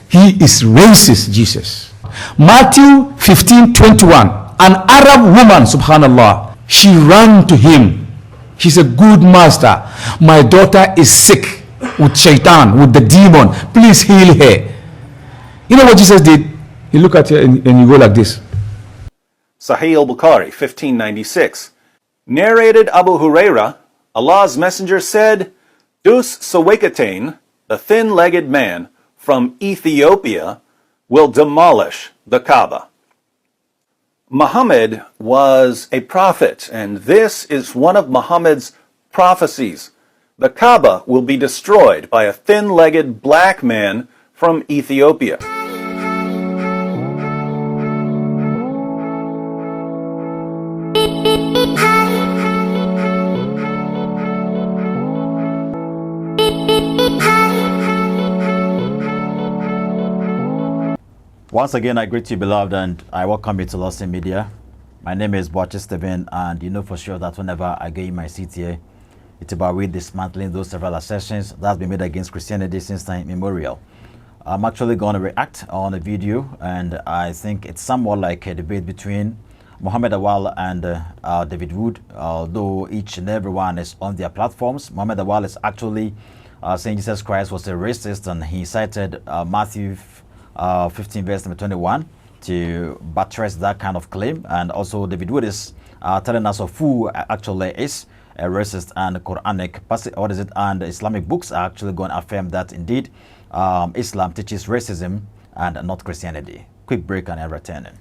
He is racist, Jesus. Matthew 15:21. An Arab woman, subhanallah, she ran to him. She said, good master, my daughter is sick with shaitan, with the demon. Please heal her. You know what Jesus did? You look at her and you go like this. Sahih al-Bukhari, 1596. Narrated Abu Huraira, Allah's Messenger said, Dus Sawakatain, the thin-legged man from Ethiopia, will demolish the Kaaba. Muhammad was a prophet, and this is one of Muhammad's prophecies. The Kaaba will be destroyed by a thin-legged black man from Ethiopia. Once again, I greet you, beloved, and I welcome you to u.s.a Media. My name is Dr.David, and you know for sure that whenever I get in my seat here, it's about we dismantling those several assertions that's been made against Christianity since time immemorial. I'm actually going to react on a video, and I think it's somewhat like a debate between Muhammad Awal and David Wood, although each and every one is on their platforms. Muhammad Awal is actually saying Jesus Christ was a racist, and he cited Matthew 15 verse number 21 to buttress that kind of claim. And also David Wood is telling us of who actually is a racist, and Quranic and Islamic books are actually going to affirm that indeed Islam teaches racism and not Christianity. Quick break and I'm returning.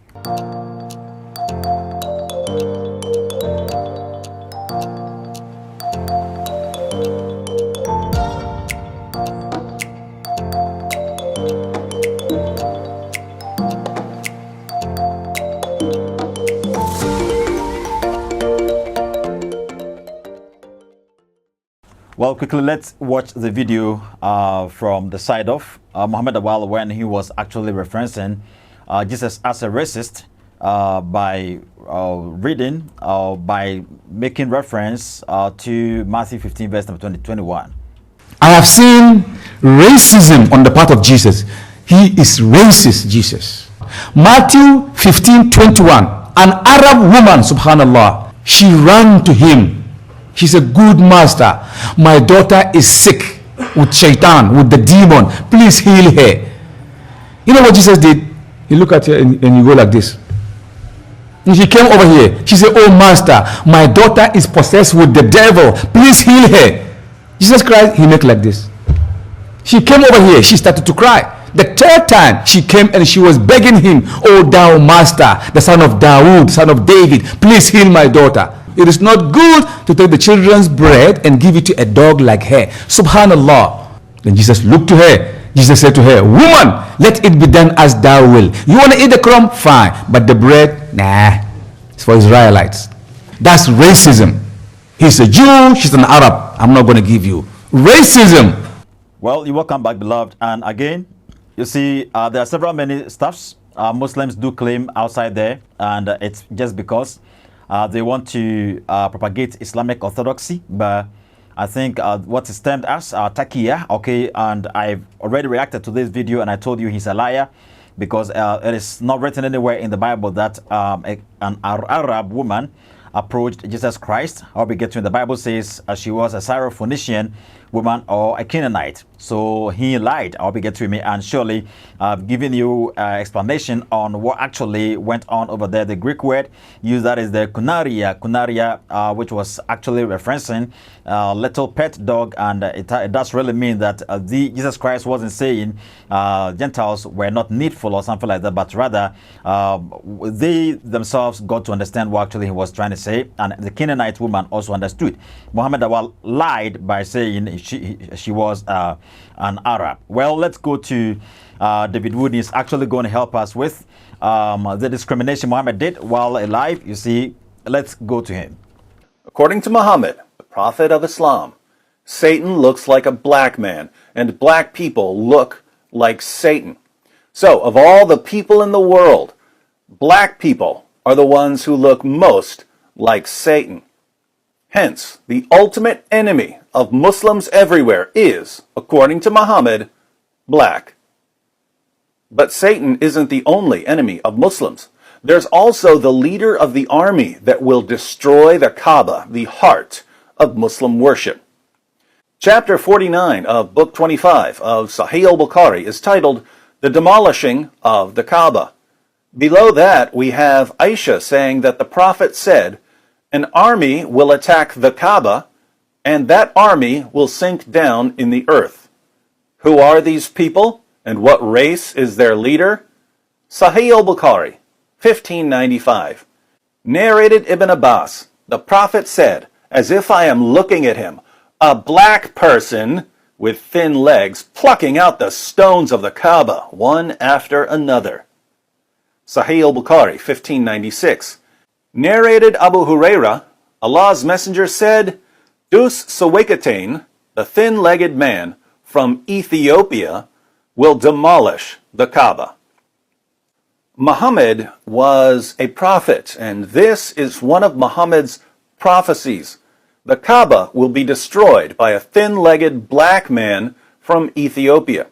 Well, quickly, let's watch the video from the side of Muhammad Awal when he was actually referencing Jesus as a racist by reading, by making reference to Matthew 15 verse number 21. I have seen racism on the part of Jesus. He is racist, Jesus. Matthew 15:21. An Arab woman, subhanallah, she ran to him. She said, good master, my daughter is sick with shaitan, with the demon. Please heal her. You know what Jesus did? You look at her and you go like this. And she came over here. She said, oh master, my daughter is possessed with the devil. Please heal her. Jesus Christ, he made like this. She came over here. She started to cry. The third time she came and she was begging him, oh thou master, the son of Dawood, son of David, please heal my daughter. It is not good to take the children's bread and give it to a dog like her. Subhanallah. Then Jesus looked to her. Jesus said to her, woman, let it be done as thou will. You want to eat the crumb? Fine. But the bread, nah. It's for Israelites. That's racism. He's a Jew, she's an Arab. I'm not going to give you. Racism. Well, you welcome back, beloved. And again, you see, there are several many stuffs Muslims do claim outside there. And it's just because they want to propagate Islamic orthodoxy, but I think what is termed as taqiyya, okay, and I've already reacted to this video and I told you he's a liar because it is not written anywhere in the Bible that an Arab woman approached Jesus Christ. How we get to in the Bible says she was a Syrophoenician woman or a Canaanite. So he lied. I'll be get to me, and surely I've given you explanation on what actually went on over there. The Greek word used that is the kunaria, which was actually referencing little pet dog, and it does really mean that Jesus Christ wasn't saying Gentiles were not needful or something like that, but rather they themselves got to understand what actually he was trying to say, and the Canaanite woman also understood. Muhammad Awal lied by saying she was an Arab. Well, let's go to David Wood. Is actually going to help us with the discrimination Muhammad did while alive. You see, let's go to him. According to Muhammad, the prophet of Islam, Satan looks like a black man, and black people look like Satan. So, of all the people in the world, black people are the ones who look most like Satan. Hence, the ultimate enemy of Muslims everywhere is, according to Muhammad, black. But Satan isn't the only enemy of Muslims. There's also the leader of the army that will destroy the Kaaba, the heart of Muslim worship. Chapter 49 of Book 25 of Sahih al-Bukhari is titled The Demolishing of the Kaaba. Below that, we have Aisha saying that the Prophet said, "An army will attack the Kaaba, and that army will sink down in the earth." Who are these people, and what race is their leader? Sahih al-Bukhari, 1595. Narrated Ibn Abbas, the Prophet said, as if I am looking at him, "A black person with thin legs plucking out the stones of the Kaaba, one after another." Sahih al-Bukhari, 1596. Narrated Abu Huraira, Allah's Messenger said, "Dus Sawakatain, the thin-legged man from Ethiopia, will demolish the Kaaba." Muhammad was a prophet, and this is one of Muhammad's prophecies. The Kaaba will be destroyed by a thin-legged black man from Ethiopia.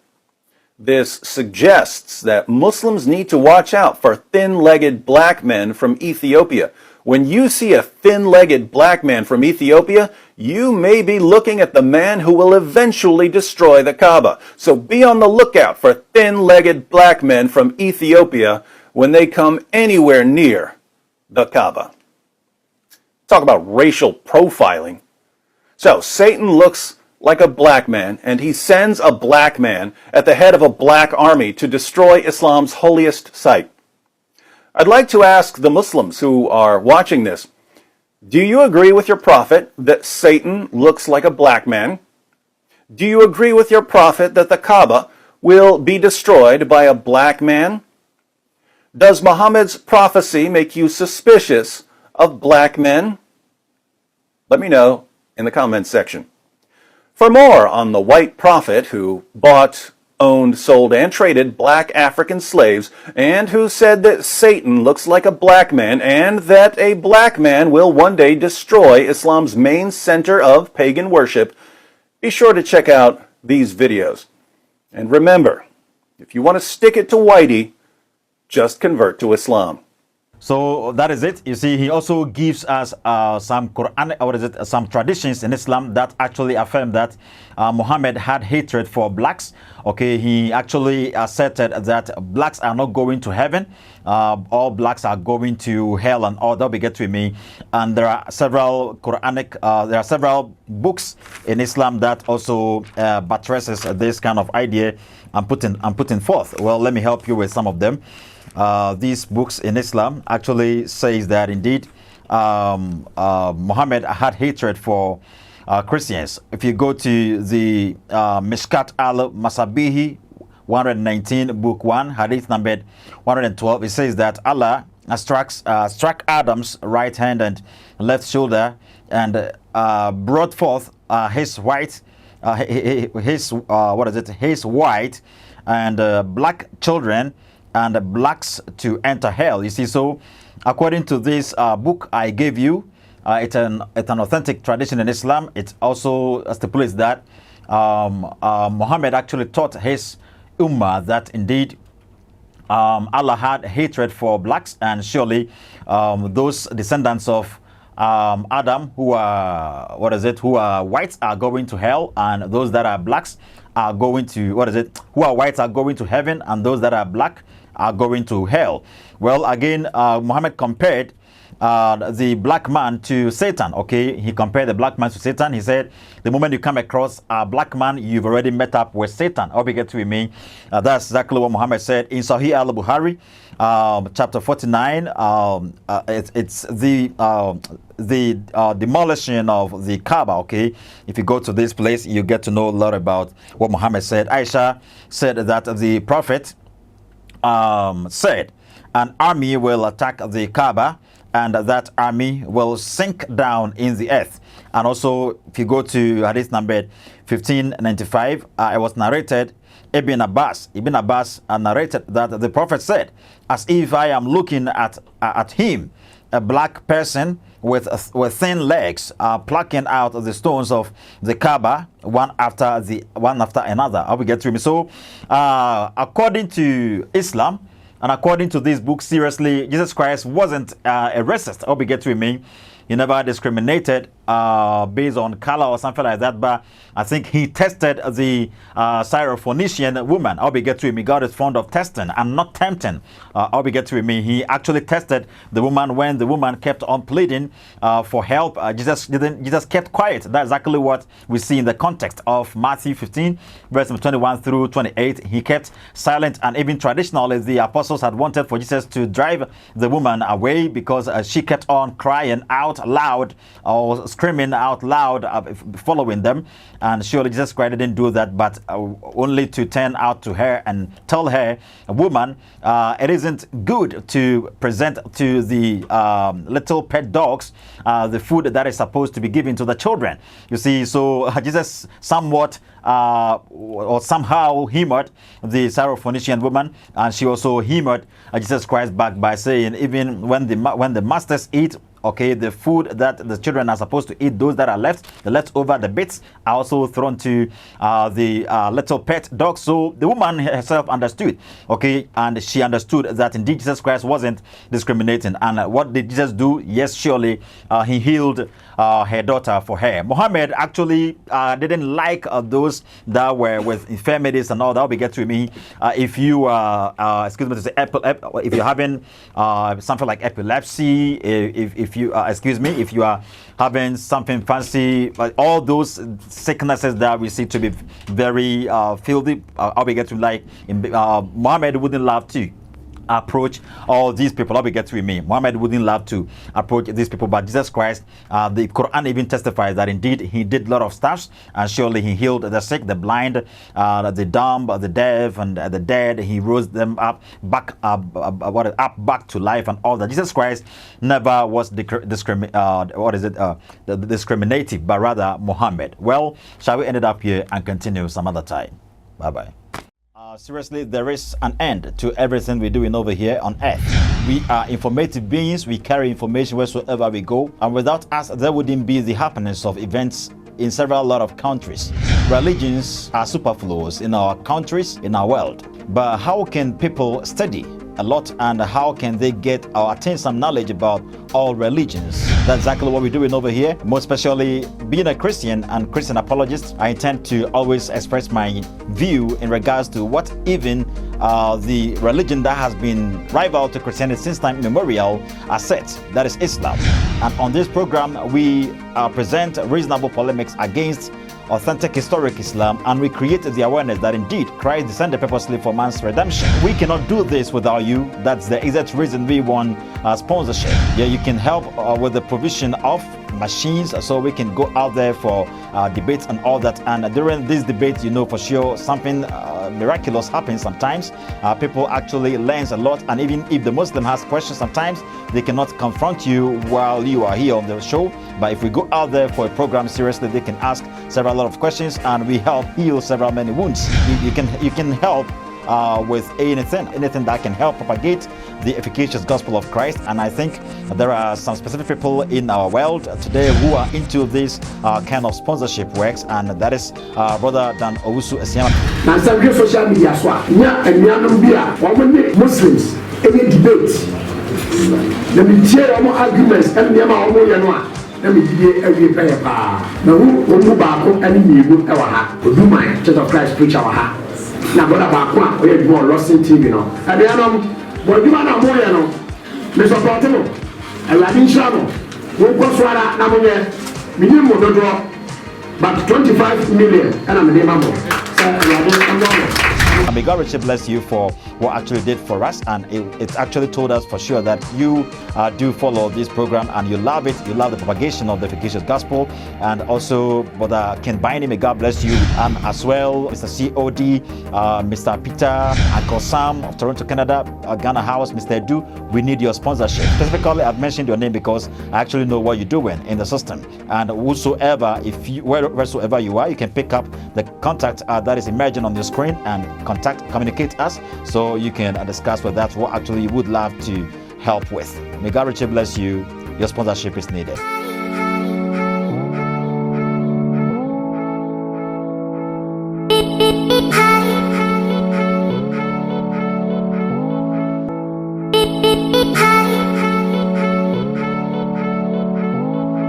This suggests that Muslims need to watch out for thin-legged black men from Ethiopia. When you see a thin-legged black man from Ethiopia, you may be looking at the man who will eventually destroy the Kaaba. So be on the lookout for thin-legged black men from Ethiopia when they come anywhere near the Kaaba. Talk about racial profiling. So Satan looks like a black man, and he sends a black man at the head of a black army to destroy Islam's holiest site. I'd like to ask the Muslims who are watching this, do you agree with your prophet that Satan looks like a black man? Do you agree with your prophet that the Kaaba will be destroyed by a black man? Does Muhammad's prophecy make you suspicious of black men? Let me know in the comments section. For more on the white prophet who bought, owned, sold, and traded black African slaves, and who said that Satan looks like a black man, and that a black man will one day destroy Islam's main center of pagan worship, be sure to check out these videos. And remember, if you want to stick it to Whitey, just convert to Islam. So that is it. You see, he also gives us some Quran, some traditions in Islam that actually affirm that Muhammad had hatred for blacks. Okay, he actually asserted that blacks are not going to heaven. All blacks are going to hell, and all that we get to me. And there are several there are several books in Islam that also buttresses this kind of idea and putting forth. Well, let me help you with some of them. These books in Islam actually says that indeed Muhammad had hatred for Christians. If you go to the Mishkat al-Masabihi 119 book 1 hadith number 112, it says that Allah struck Adam's right hand and left shoulder and brought forth his white and black children and blacks to enter hell. You see, so according to this book I gave you, it's an authentic tradition in Islam. It also stipulates that Muhammad actually taught his ummah that indeed Allah had hatred for blacks, and surely those descendants of Adam who are whites are going to hell, and those that are blacks are going to who are whites are going to heaven, and those that are black are going to hell. Well, again, Muhammad compared the black man to Satan. Okay, he compared the black man to Satan. He said, the moment you come across a black man, you've already met up with Satan. I hope you get to me. That's exactly what Muhammad said in Sahih al-Bukhari, chapter 49. It's the demolition of the Kaaba. Okay, if you go to this place, you get to know a lot about what Muhammad said. Aisha said that the Prophet said, an army will attack the Kaaba, and that army will sink down in the earth. And also, if you go to hadith number 1595, it was narrated, Ibn Abbas narrated that the Prophet said, as if I am looking at him, a black person with thin legs plucking out the stones of the Kaaba one after another. How we get through me? So according to Islam and according to this book, seriously, Jesus Christ wasn't a racist. How we get through me? He never discriminated based on color or something like that, but I think he tested the Syrophoenician woman. I'll be get to him. God is fond of testing and not tempting. I'll be get to him. He actually tested the woman when the woman kept on pleading for help. Jesus kept quiet. That's exactly what we see in the context of Matthew 15, verse 21 through 28. He kept silent, and even traditionally, the apostles had wanted for Jesus to drive the woman away because she kept on crying out loud or screaming out loud, following them. And surely Jesus Christ didn't do that, but only to turn out to her and tell her, woman, it isn't good to present to the little pet dogs the food that is supposed to be given to the children. You see, so Jesus somewhat or somehow humored the Syrophoenician woman, and she also humored Jesus Christ back by saying, even when the masters eat, okay, the food that the children are supposed to eat, those that are left, the leftover, the bits, are also thrown to the little pet dog. So the woman herself understood, okay, and she understood that indeed Jesus Christ wasn't discriminating. And what did Jesus do? Yes, surely he healed her daughter for her. Muhammad actually didn't like those that were with infirmities and all that. We get to me. If you excuse me to say, if you're having something like epilepsy, if you if you are having something fancy, like all those sicknesses that we see to be very filthy, I'll be get to like Muhammad wouldn't love to approach all these people. I'll be get to me. Muhammad wouldn't love to approach these people, but Jesus Christ, the Quran even testifies that indeed he did a lot of stuff, and surely he healed the sick, the blind, the dumb, the deaf, and the dead. He rose them up back back to life and all that. Jesus Christ never was discriminative, but rather Muhammad. Well, shall we end it up here and continue some other time? Bye bye. Seriously, there is an end to everything we're doing over here on earth. We are informative beings. We carry information wheresoever we go, and without us there wouldn't be the happenings of events in lot of countries. Religions are superfluous in our countries, in our world. But how can people study a lot, and how can they get or attain some knowledge about all religions? That's exactly what we're doing over here. Most especially being a Christian and Christian apologist, I intend to always express my view in regards to what even the religion that has been rival to Christianity since time immemorial accepts, that is Islam. And on this program, we present reasonable polemics against authentic historic Islam, and we create the awareness that indeed Christ descended purposely for man's redemption. We cannot do this without you. That's the exact reason we want sponsorship. Yeah, you can help with the provision of machines so we can go out there for debates and all that. And during these debates, you know for sure something miraculous happens sometimes. People actually learn a lot, and even if the Muslim has questions, sometimes they cannot confront you while you are here on the show. But if we go out there for a program, seriously, they can ask several lot of questions, and we help heal several many wounds. You can help with anything that can help propagate the efficacious gospel of Christ. And I think there are some specific people in our world today who are into this kind of sponsorship works, and that is brother Dan u.s.a. Now some social media so Muslims any debate let me share our arguments and let me give you every paper. Now who back and you our do my Church of Christ preach our ha. Now brother back we have more lost in TV now. And then but you na mo ya no. Me support mo. I la bin shamo. Wo go swara na mo ye. Minimum do but 25 million and I'm the name May God richly bless you for what actually did for us, and it actually told us for sure that you do follow this program and you love it. You love the propagation of the efficacious gospel. And also Brother Ken Biney, may God bless you as well. Mr. COD, Mr. Peter, Uncle Sam of Toronto, Canada, Ghana House, Mr. Edu, we need your sponsorship. Specifically, I've mentioned your name because I actually know what you're doing in the system. And whosoever, wheresoever you are, you can pick up the contact that is emerging on your screen and communicate us, so you can discuss with that what actually you would love to help with. May God richly bless you. Your sponsorship is needed.